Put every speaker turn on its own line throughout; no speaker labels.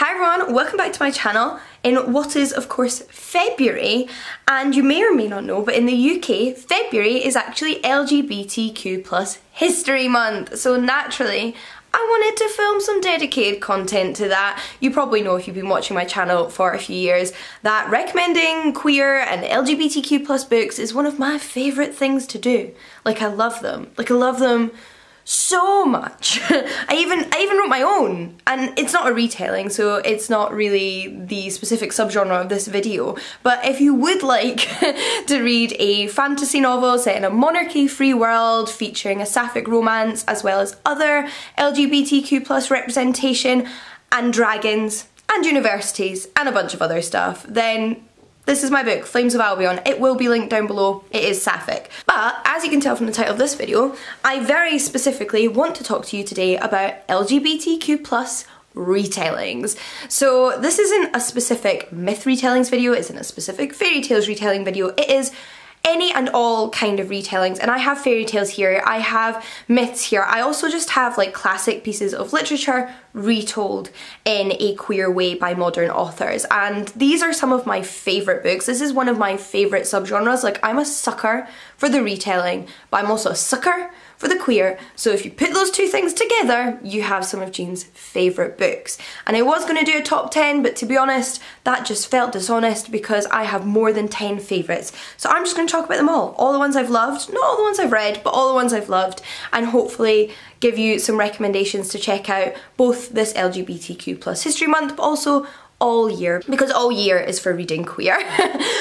Hi everyone, welcome back to my channel in what is of course February, and you may or may not know, but in the UK February is actually LGBTQ+ History Month, so naturally I wanted to film some dedicated content to that. You probably know if you've been watching my channel for a few years that recommending queer and LGBTQ+ books is one of my favourite things to do. Like I love them. Like I love them so much. I even wrote my own, and it's not a retelling, so it's not really the specific subgenre of this video, but if you would like to read a fantasy novel set in a monarchy-free world featuring a sapphic romance as well as other LGBTQ+ representation and dragons and universities and a bunch of other stuff, then this is my book, Flames of Albiyon. It will be linked down below. It is sapphic. But as you can tell from the title of this video, I very specifically want to talk to you today about LGBTQ+ retellings. So this isn't a specific myth retellings video, it isn't a specific fairy tales retelling video, it is any and all kind of retellings, and I have fairy tales here, I have myths here, I also just have like classic pieces of literature retold in a queer way by modern authors, and these are some of my favourite books. This is one of my favourite subgenres. Like, I'm a sucker for the retelling, but I'm also a sucker for the queer, so if you put those two things together, you have some of Jean's favourite books. And I was going to do a top 10, but to be honest, that just felt dishonest because I have more than 10 favourites. So I'm just going to talk about them all the ones I've loved, not all the ones I've read, but all the ones I've loved, and hopefully give you some recommendations to check out both this LGBTQ+ History Month, but also all year, because all year is for reading queer.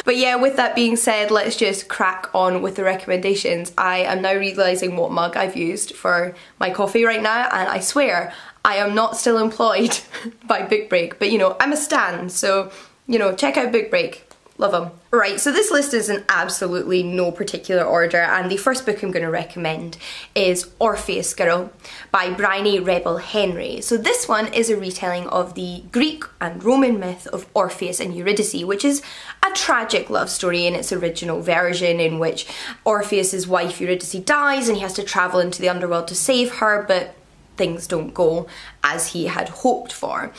But yeah, with that being said, let's just crack on with the recommendations. I am now realising what mug I've used for my coffee right now, and I swear I am not still employed by Book Break, but you know, I'm a stan, so you know, check out Book Break. Love them. Right, so this list is in absolutely no particular order, and the first book I'm going to recommend is Orpheus Girl by Bryony Rebel Henry. So this one is a retelling of the Greek and Roman myth of Orpheus and Eurydice, which is a tragic love story in its original version, in which Orpheus's wife Eurydice dies and he has to travel into the underworld to save her, but things don't go as he had hoped for.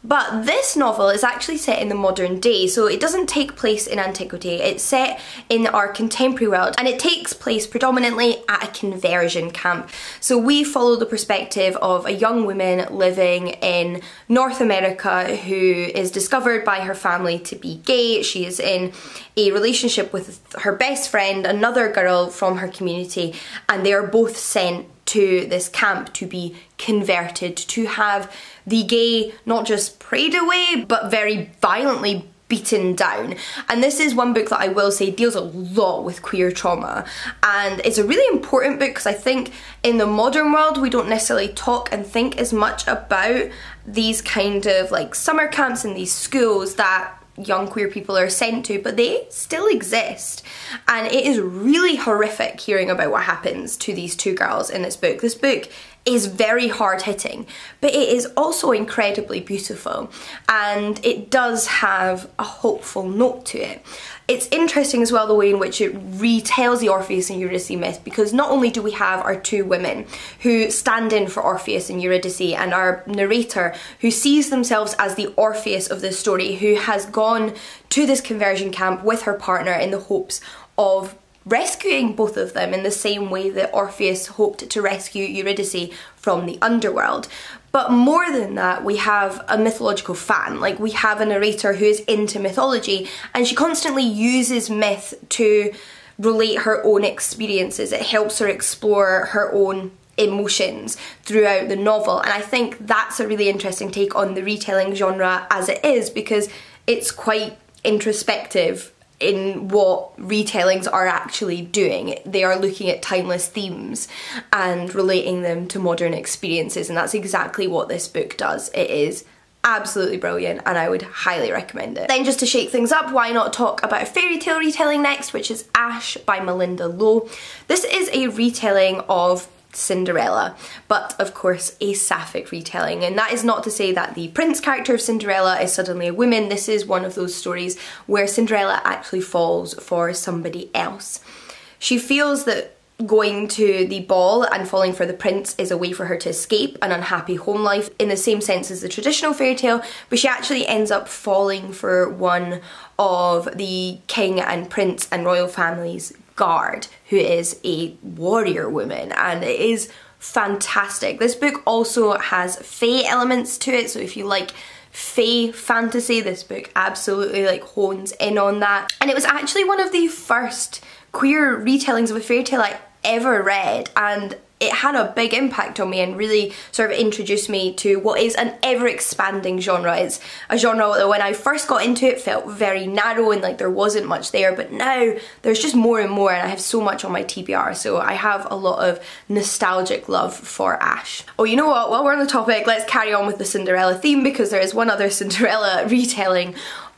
But this novel is actually set in the modern day, so it doesn't take place in antiquity, it's set in our contemporary world, and it takes place predominantly at a conversion camp. So we follow the perspective of a young woman living in North America who is discovered by her family to be gay. She is in a relationship with her best friend, another girl from her community, and they are both sent to this camp to be converted, to have the gay not just prayed away, but very violently beaten down. And this is one book that I will say deals a lot with queer trauma, and it's a really important book because I think in the modern world we don't necessarily talk and think as much about these kind of like summer camps and these schools that young queer people are sent to, but they still exist, and it is really horrific hearing about what happens to these two girls in this book. This book is very hard-hitting, but it is also incredibly beautiful, and it does have a hopeful note to it. It's interesting as well the way in which it retells the Orpheus and Eurydice myth, because not only do we have our two women who stand in for Orpheus and Eurydice, and our narrator who sees themselves as the Orpheus of this story, who has gone to this conversion camp with her partner in the hopes of rescuing both of them in the same way that Orpheus hoped to rescue Eurydice from the underworld. But more than that, we have a mythological fan. Like, we have a narrator who is into mythology, and she constantly uses myth to relate her own experiences. It helps her explore her own emotions throughout the novel, and I think that's a really interesting take on the retelling genre as it is, because it's quite introspective in what retellings are actually doing. They are looking at timeless themes and relating them to modern experiences, and that's exactly what this book does. It is absolutely brilliant, and I would highly recommend it. Then, just to shake things up, why not talk about a fairy tale retelling next, which is Ash by Melinda Lowe. This is a retelling of Cinderella, but of course a sapphic retelling, and that is not to say that the prince character of Cinderella is suddenly a woman. This is one of those stories where Cinderella actually falls for somebody else. She feels that going to the ball and falling for the prince is a way for her to escape an unhappy home life in the same sense as the traditional fairy tale, but she actually ends up falling for one of the king and prince and royal family's guard, who is a warrior woman, and it is fantastic. This book also has fae elements to it, so if you like fae fantasy, this book absolutely like hones in on that. And it was actually one of the first queer retellings of a fairy tale I ever read, and it had a big impact on me and really sort of introduced me to what is an ever-expanding genre. It's a genre that when I first got into it felt very narrow and like there wasn't much there, but now there's just more and more, and I have so much on my TBR, so I have a lot of nostalgic love for Ash. Oh, you know what, while we're on the topic, let's carry on with the Cinderella theme, because there is one other Cinderella retelling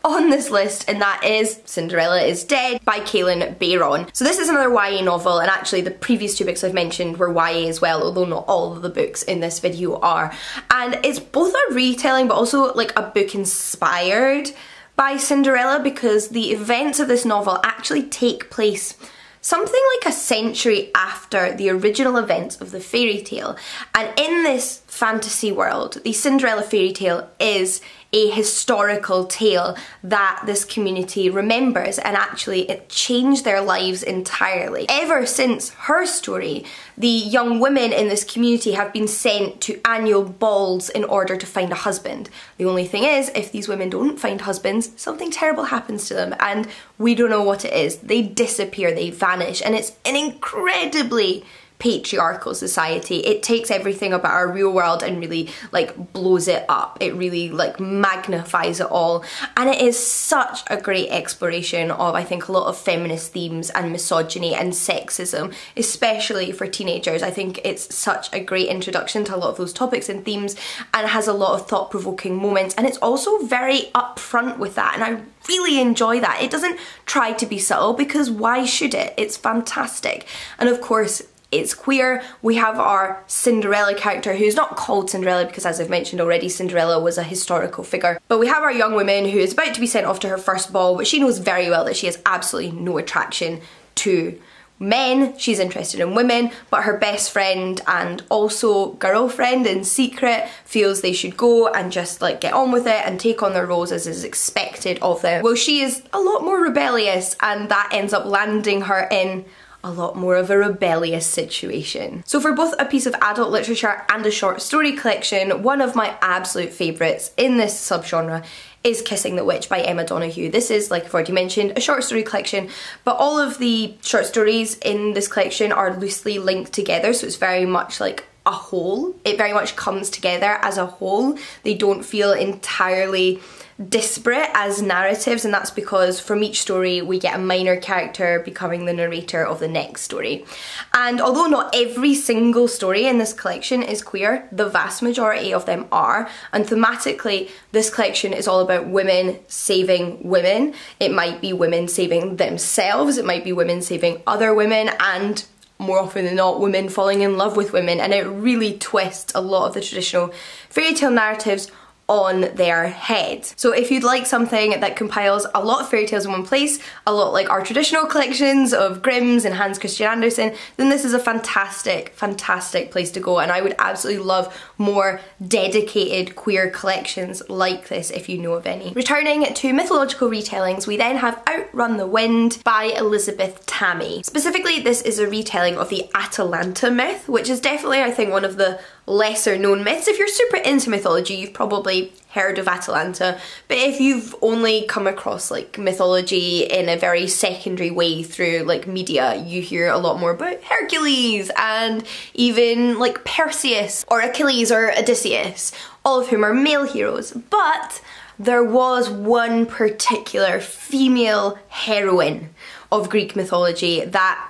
on this list, and that is Cinderella is Dead by Kaylin Bayron. So this is another YA novel, and actually the previous two books I've mentioned were YA as well, although not all of the books in this video are. And it's both a retelling but also like a book inspired by Cinderella, because the events of this novel actually take place something like a century after the original events of the fairy tale. And in this fantasy world, the Cinderella fairy tale is a historical tale that this community remembers, and actually it changed their lives entirely. Ever since her story, the young women in this community have been sent to annual balls in order to find a husband. The only thing is, if these women don't find husbands, something terrible happens to them, and we don't know what it is. They disappear, they vanish, and it's an incredibly patriarchal society. It takes everything about our real world and really like blows it up. It really like magnifies it all, and it is such a great exploration of, I think, a lot of feminist themes and misogyny and sexism, especially for teenagers. I think it's such a great introduction to a lot of those topics and themes, and has a lot of thought-provoking moments, and it's also very upfront with that, and I really enjoy that. It doesn't try to be subtle, because why should it? It's fantastic. And of course it's queer. We have our Cinderella character, who's not called Cinderella because, as I've mentioned already, Cinderella was a historical figure. But we have our young woman who is about to be sent off to her first ball, but she knows very well that she has absolutely no attraction to men. She's interested in women, but her best friend and also girlfriend in secret feels they should go and just like get on with it and take on their roles as is expected of them. Well, she is a lot more rebellious, and that ends up landing her in a lot more of a rebellious situation. So for both a piece of adult literature and a short story collection, one of my absolute favourites in this subgenre is Kissing the Witch by Emma Donoghue. This is, like I've already mentioned, a short story collection, but all of the short stories in this collection are loosely linked together, so it's very much like a whole. It very much comes together as a whole. They don't feel entirely disparate as narratives, and that's because from each story we get a minor character becoming the narrator of the next story. And although not every single story in this collection is queer, the vast majority of them are, and thematically this collection is all about women saving women. It might be women saving themselves, it might be women saving other women, and more often than not, women falling in love with women, and it really twists a lot of the traditional fairy tale narratives on their head. So if you'd like something that compiles a lot of fairy tales in one place, a lot like our traditional collections of Grimm's and Hans Christian Andersen, then this is a fantastic, fantastic place to go, and I would absolutely love more dedicated queer collections like this if you know of any. Returning to mythological retellings, we then have Outrun the Wind by Elizabeth Tammy. Specifically, this is a retelling of the Atalanta myth, which is definitely, I think, one of the lesser known myths. If you're super into mythology, you've probably heard of Atalanta, but if you've only come across like mythology in a very secondary way through like media, you hear a lot more about Hercules and even like Perseus or Achilles or Odysseus, all of whom are male heroes. But there was one particular female heroine of Greek mythology that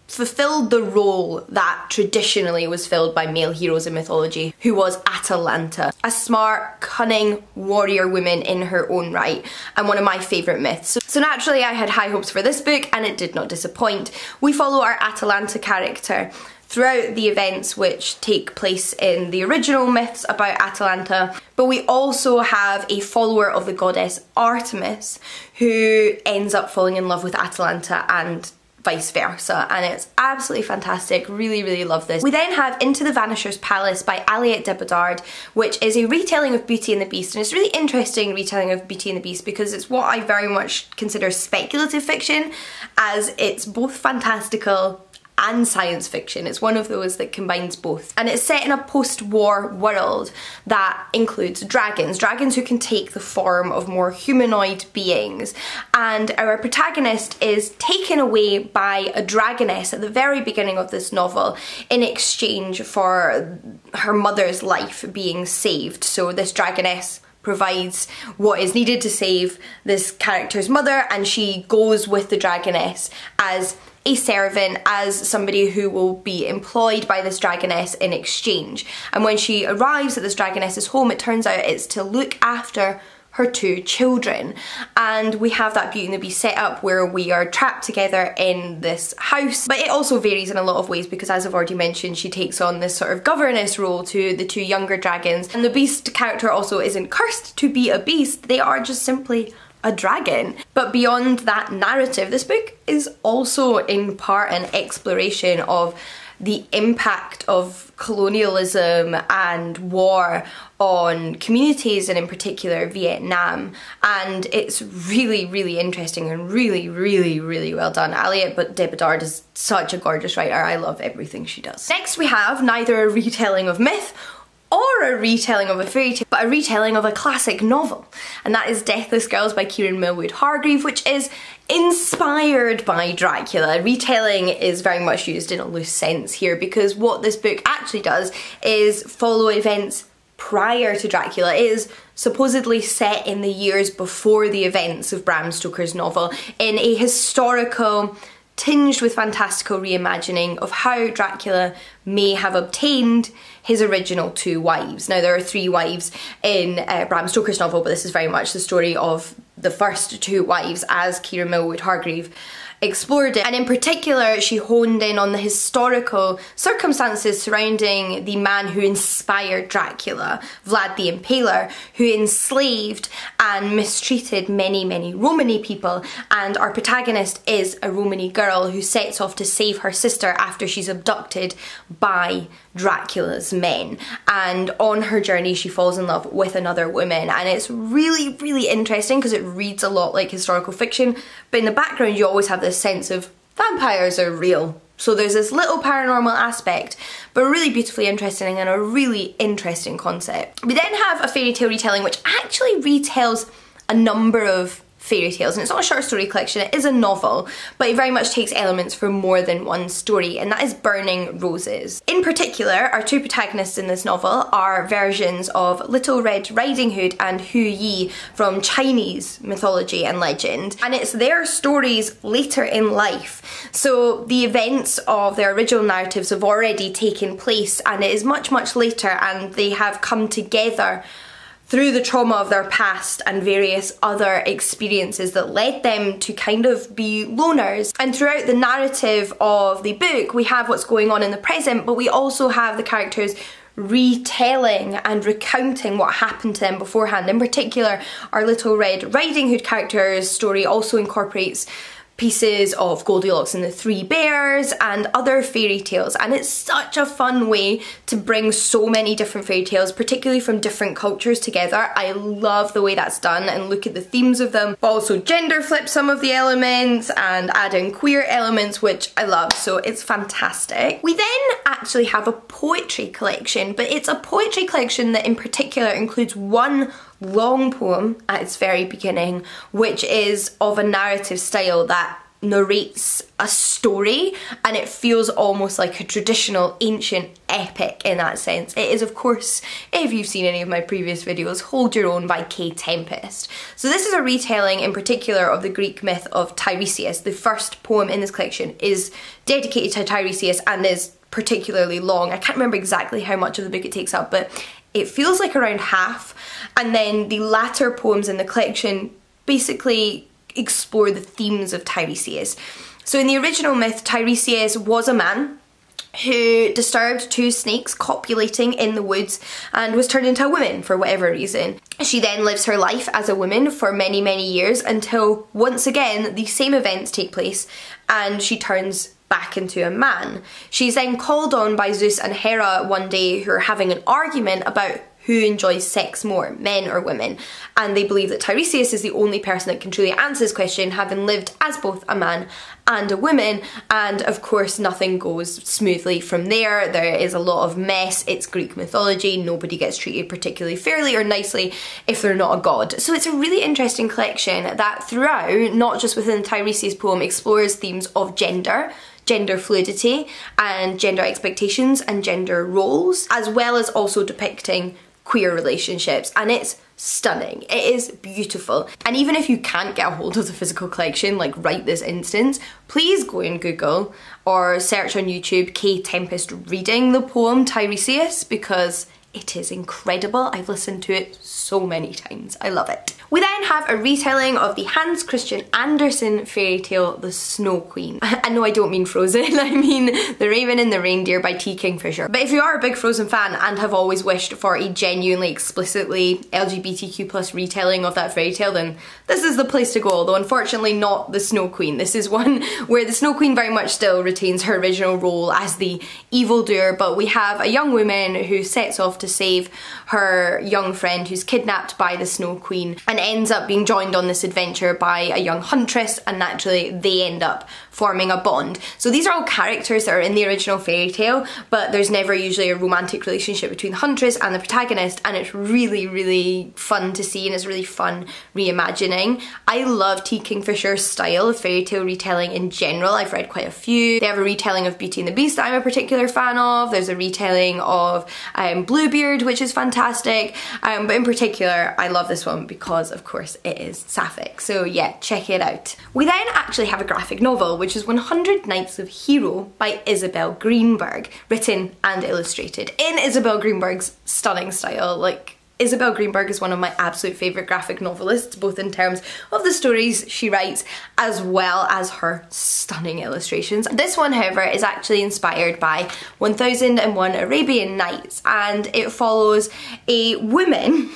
fulfilled the role that traditionally was filled by male heroes in mythology, who was Atalanta. A smart, cunning warrior woman in her own right, and one of my favourite myths. So naturally I had high hopes for this book, and it did not disappoint. We follow our Atalanta character throughout the events which take place in the original myths about Atalanta, but we also have a follower of the goddess Artemis who ends up falling in love with Atalanta and vice versa, and it's absolutely fantastic. Really, really love this. We then have Into the Vanisher's Palace by Aliette de Bodard, which is a retelling of Beauty and the Beast, and it's a really interesting retelling of Beauty and the Beast because it's what I very much consider speculative fiction, as it's both fantastical and science fiction. It's one of those that combines both. And it's set in a post-war world that includes dragons. Dragons who can take the form of more humanoid beings. And our protagonist is taken away by a dragoness at the very beginning of this novel in exchange for her mother's life being saved. So this dragoness provides what is needed to save this character's mother, and she goes with the dragoness as a servant, as somebody who will be employed by this dragoness in exchange. And when she arrives at this dragoness's home, it turns out it's to look after her 2 children. And we have that Beauty and the Beast set up where we are trapped together in this house. But it also varies in a lot of ways because, as I've already mentioned, she takes on this sort of governess role to the 2 younger dragons. And the Beast character also isn't cursed to be a beast, they are just simply a dragon. But beyond that narrative, this book is also in part an exploration of the impact of colonialism and war on communities, and in particular Vietnam. And it's really, really interesting and really, really, really well done. Aliette de Bodard is such a gorgeous writer. I love everything she does. Next we have neither a retelling of myth or a retelling of a fairy tale, but a retelling of a classic novel. And that is Deathless Girls by Kieran Millwood Hargreave, which is inspired by Dracula. Retelling is very much used in a loose sense here because what this book actually does is follow events prior to Dracula. It is supposedly set in the years before the events of Bram Stoker's novel in a historical, tinged with fantastical reimagining of how Dracula may have obtained his original 2 wives. Now there are 3 wives in Bram Stoker's novel, but this is very much the story of the first 2 wives as Kieran Millwood Hargreave explored it. And in particular, she honed in on the historical circumstances surrounding the man who inspired Dracula, Vlad the Impaler, who enslaved and mistreated many, many Romany people. And our protagonist is a Romany girl who sets off to save her sister after she's abducted by Dracula's men. And on her journey, she falls in love with another woman. And it's really, really interesting because it reads a lot like historical fiction, but in the background you always have this sense of vampires are real. So there's this little paranormal aspect, but really beautifully interesting and a really interesting concept. We then have a fairy tale retelling which actually retells a number of fairy tales, and it's not a short story collection, it is a novel, but it very much takes elements from more than one story, and that is Burning Roses. In particular, our 2 protagonists in this novel are versions of Little Red Riding Hood and Hu Yi from Chinese mythology and legend, and it's their stories later in life. So the events of their original narratives have already taken place, and it is much, much later, and they have come together through the trauma of their past and various other experiences that led them to kind of be loners. And throughout the narrative of the book, we have what's going on in the present, but we also have the characters retelling and recounting what happened to them beforehand. In particular, our Little Red Riding Hood character's story also incorporates pieces of Goldilocks and the Three Bears and other fairy tales, and it's such a fun way to bring so many different fairy tales, particularly from different cultures, together. I love the way that's done and look at the themes of them, but also gender flip some of the elements and add in queer elements, which I love, so it's fantastic. We then actually have a poetry collection, but it's a poetry collection that in particular includes one long poem at its very beginning, which is of a narrative style that narrates a story, and it feels almost like a traditional ancient epic in that sense. It is, of course, if you've seen any of my previous videos, Hold Your Own by K. Tempest. So this is a retelling in particular of the Greek myth of Tiresias. The first poem in this collection is dedicated to Tiresias and is particularly long. I can't remember exactly how much of the book it takes up, but it feels like around half, and then the latter poems in the collection basically explore the themes of Tiresias. So in the original myth, Tiresias was a man who disturbed two snakes copulating in the woods and was turned into a woman for whatever reason. She then lives her life as a woman for many, many years until once again the same events take place and she turns back into a man. She's then called on by Zeus and Hera one day, who are having an argument about who enjoys sex more, men or women, and they believe that Tiresias is the only person that can truly answer this question, having lived as both a man and a woman, and of course nothing goes smoothly from there. There is a lot of mess. It's Greek mythology. Nobody gets treated particularly fairly or nicely if they're not a god. So it's a really interesting collection that throughout, not just within the Tiresias poem, explores themes of gender fluidity and gender expectations and gender roles, as well as also depicting queer relationships, and it's stunning. It is beautiful. And even if you can't get a hold of the physical collection like right this instant, please go and Google or search on YouTube K Tempest reading the poem Tiresias, because it is incredible. I've listened to it so many times. I love it. We then have a retelling of the Hans Christian Andersen fairy tale, The Snow Queen. And no, I don't mean Frozen, I mean The Raven and the Reindeer by T. Kingfisher. But if you are a big Frozen fan and have always wished for a genuinely, explicitly LGBTQ+ retelling of that fairy tale, then this is the place to go, although unfortunately not The Snow Queen. This is one where the Snow Queen very much still retains her original role as the evildoer, but we have a young woman who sets off to save her young friend who's kidnapped by the Snow Queen and ends up being joined on this adventure by a young huntress, and naturally they end up forming a bond. So these are all characters that are in the original fairy tale, but there's never usually a romantic relationship between the huntress and the protagonist, and it's really, really fun to see, and it's really fun reimagining. I love T. Kingfisher's style of fairy tale retelling in general. I've read quite a few. They have a retelling of Beauty and the Beast that I'm a particular fan of. There's a retelling of Bluebeard, which is fantastic, but in particular I love this one because of course it is sapphic, so yeah, check it out. We then actually have a graphic novel, which is 100 Nights of Hero by Isabel Greenberg, written and illustrated in Isabel Greenberg's stunning style. Like, Isabel Greenberg is one of my absolute favourite graphic novelists, both in terms of the stories she writes as well as her stunning illustrations. This one, however, is actually inspired by 1001 Arabian Nights, and it follows a woman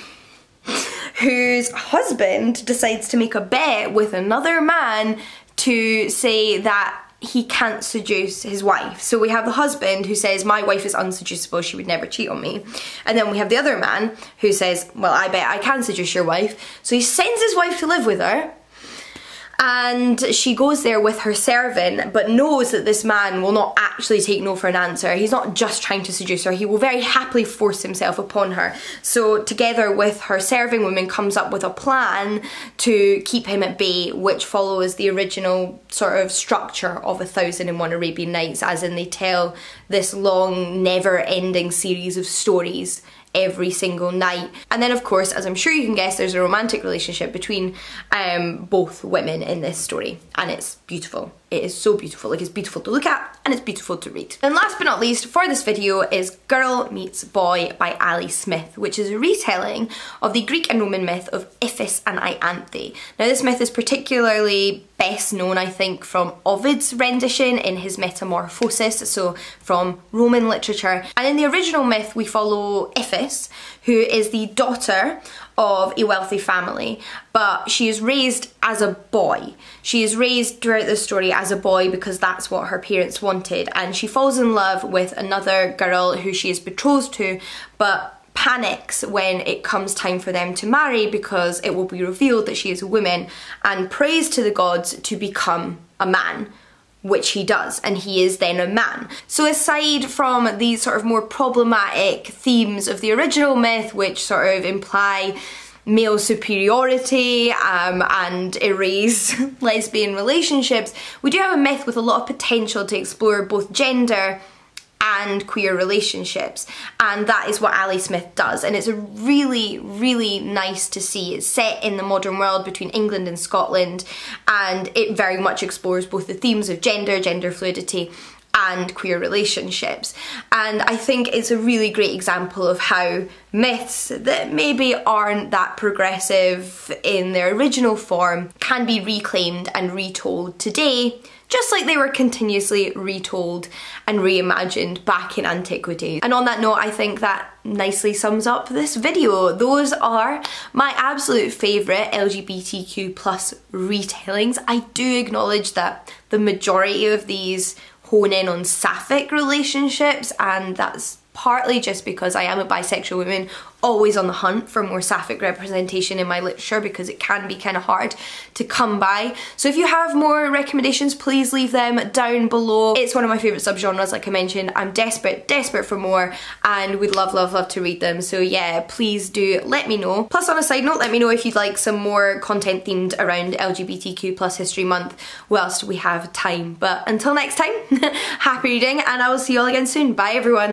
whose husband decides to make a bet with another man to say that he can't seduce his wife. So we have the husband who says, my wife is unseducible, she would never cheat on me. And then we have the other man who says, well, I bet I can seduce your wife. So he sends his wife to live with her, and she goes there with her servant, but knows that this man will not actually take no for an answer. He's not just trying to seduce her, he will very happily force himself upon her. So together with her serving woman comes up with a plan to keep him at bay, which follows the original sort of structure of 1001 Arabian Nights, as in they tell this long, never-ending series of stories every single night. And then of course, as I'm sure you can guess, there's a romantic relationship between both women in this story, and it's beautiful. It is so beautiful. Like, it's beautiful to look at and it's beautiful to read. And last but not least for this video is Girl Meets Boy by Ali Smith, which is a retelling of the Greek and Roman myth of Iphis and Ianthe. Now this myth is particularly best known, I think, from Ovid's rendition in his Metamorphosis, so from Roman literature. And in the original myth we follow Iphis, who is the daughter of a wealthy family, but she is raised as a boy. She is raised throughout the story as a boy because that's what her parents wanted, and she falls in love with another girl who she is betrothed to, but panics when it comes time for them to marry because it will be revealed that she is a woman, and prays to the gods to become a man, which he does, and he is then a man. So aside from these sort of more problematic themes of the original myth, which sort of imply male superiority and erase lesbian relationships, we do have a myth with a lot of potential to explore both gender and queer relationships, and that is what Ali Smith does, and it's a really, really nice to see. It's set in the modern world between England and Scotland, and it very much explores both the themes of gender fluidity, and queer relationships. And I think it's a really great example of how myths that maybe aren't that progressive in their original form can be reclaimed and retold today, just like they were continuously retold and reimagined back in antiquity. And on that note, I think that nicely sums up this video. Those are my absolute favourite LGBTQ plus retellings. I do acknowledge that the majority of these hone in on sapphic relationships, and that's partly just because I am a bisexual woman always on the hunt for more sapphic representation in my literature, because it can be kind of hard to come by. So if you have more recommendations, please leave them down below. It's one of my favourite subgenres, like I mentioned. I'm desperate for more and would love to read them. So yeah, please do let me know. Plus, on a side note, let me know if you'd like some more content themed around LGBTQ plus History Month whilst we have time. But until next time, happy reading, and I will see you all again soon. Bye everyone.